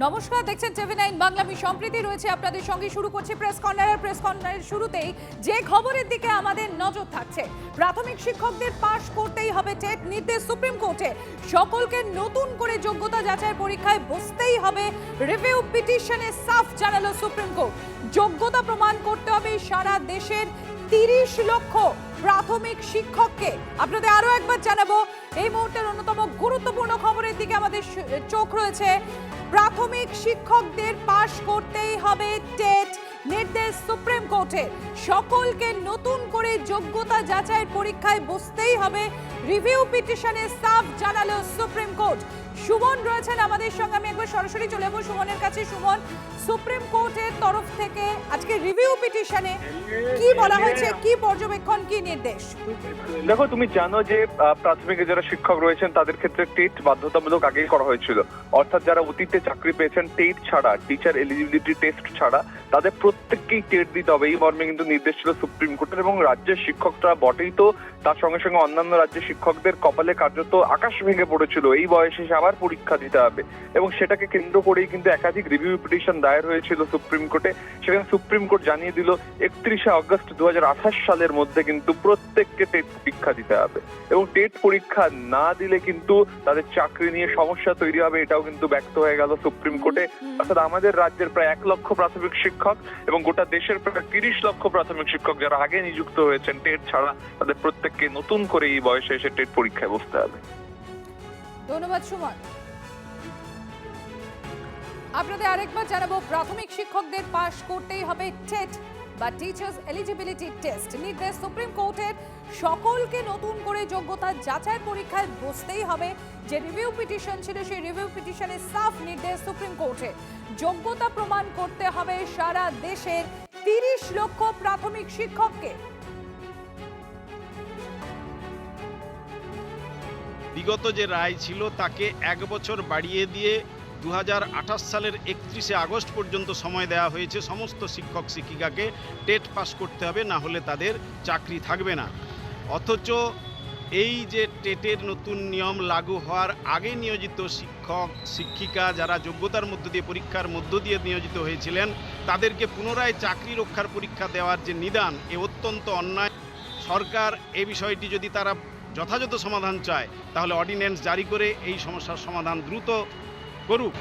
নমস্কার, দেখছেন টিভি9 বাংলা। আমি সম্প্রীতি রয়েছে আপনাদের সঙ্গে। শুরু করছি প্রেস কর্নারের শুরুতেই যে খবরের দিকে আমাদের নজর থাকছে। প্রাথমিক শিক্ষকদের পাশ করতেই হবে টেট, নির্দেশ সুপ্রিম কোর্টে। সকলকে নতুন করে যোগ্যতা যাচাই পরীক্ষায় বসতেই হবে। রিভিউ পিটিশনে সাফ জানালো সুপ্রিম কোর্ট। যোগ্যতা প্রমাণ করতে হবে সারা দেশের 30 লক্ষ প্রাথমিক শিক্ষককে। আপনাদের আরো একবার জানাবো, এই মুহূর্তের অন্যতম গুরুত্বপূর্ণ খবরের দিকে আমাদের চোখ রয়েছে। প্রাথমিক শিক্ষকদের পাশ করতেই হবে টেট, নির্দেশ সুপ্রিম কোর্টের। সকলকে নতুন করে যোগ্যতা যাচাইয়ের পরীক্ষায় বসতেই হবে। রিভিউ পিটিশনে সাফ জানালো সুপ্রিম কোর্ট। সুমন রয়েছেন আমাদের সঙ্গে, আমি একবার সরাসরি চলে যাবো সুমনের কাছে। সুমন, সুপ্রিম কোর্টের তরফ থেকে আজকে রিভিউ পিটিশনে কি বলা হয়েছে, কি পর্যবেক্ষণ, কি নির্দেশ? দেখো, তুমি জানো যে প্রাথমিকে যারা শিক্ষক রয়েছেন তাদের ক্ষেত্রে টেট বাধ্যতামূলক আগেই করা হয়েছিল। অর্থাৎ যারা অতীতে চাকরি পেয়েছেন টেট ছাড়া, টিচার এলিজিবিলিটি টেস্ট ছাড়া, তাদের প্রত্যেককেই টেট দিতে হবে, এই মর্মে কিন্তু নির্দেশ ছিল সুপ্রিম কোর্টের। এবং রাজ্যের শিক্ষকরা বটেই তো, তার সঙ্গে সঙ্গে অন্যান্য রাজ্যের শিক্ষকদের কপালে কার্যত আকাশ ভেঙে পড়েছিল এই বয়সে এসে আবার পরীক্ষা দিতে হবে। এবং সেটাকে কেন্দ্র করেই কিন্তু একাধিক রিভিউ পিটিশন দায়ের হয়েছিল সুপ্রিম কোর্টে। সেখানে সুপ্রিম কোর্ট জানিয়ে দিল 31শে আগস্ট 2028 সালের মধ্যে কিন্তু প্রত্যেককে টেট পরীক্ষা দিতে হবে। এবং টেট পরীক্ষা না দিলে কিন্তু তাদের চাকরি নিয়ে সমস্যা তৈরি হবে, এটাও কিন্তু ব্যক্ত হয়ে গেল সুপ্রিম কোর্টে। অর্থাৎ আমাদের রাজ্যের প্রায় 1 লক্ষ প্রাথমিক শিক্ষক এবং গোটা দেশের প্রায় 30 লক্ষ প্রাথমিক শিক্ষক যারা আগে নিযুক্ত হয়েছেন টেট ছাড়া, তাদের প্রত্যেককে নতুন করে এই বয়সে এসে টেট পরীক্ষায় বসতে হবে। ধন্যবাদ সুমন। আপনাদের আরেকবার জানাবো, প্রাথমিক শিক্ষকদের পাশ করতেই হবে টেট বা টিচার্স এলিজিবিলিটি টেস্ট, নির্দেশ সুপ্রিম কোর্টের। সকলকে নতুন করে যোগ্যতা যাচাই পরীক্ষায় বসতেই হবে। যে রিভিউ পিটিশন ছিল সেই রিভিউ পিটিশনে সাফ নির্দেশ সুপ্রিম কোর্টের। যোগ্যতা প্রমাণ করতে হবে সারা দেশের 30 লক্ষ প্রাথমিক শিক্ষককে। বিগত যে রায় ছিল তাকে 1 বছর বাড়িয়ে দিয়ে 2028 সালের 31শে আগস্ট পর্যন্ত সময় দেওয়া হয়েছে। সমস্ত শিক্ষক শিক্ষিকাকে টেট পাস করতে হবে, না হলে তাদের চাকরি থাকবে না। অথচ এই যে টেটের নতুন নিয়ম লাগু হওয়ার আগে নিয়োজিত শিক্ষক শিক্ষিকা যারা যোগ্যতার মধ্য দিয়ে, পরীক্ষার মধ্য দিয়ে নিয়োজিত হয়েছিলেন, তাদেরকে পুনরায় চাকরি রক্ষার পরীক্ষা দেওয়ার যে নিদান, এ অত্যন্ত অন্যায়। সরকার এই বিষয়টি যদি তারা যথাযথ সমাধান চায়, তাহলে অর্ডিন্যান্স জারি করে এই সমস্যার সমাধান দ্রুত করুক।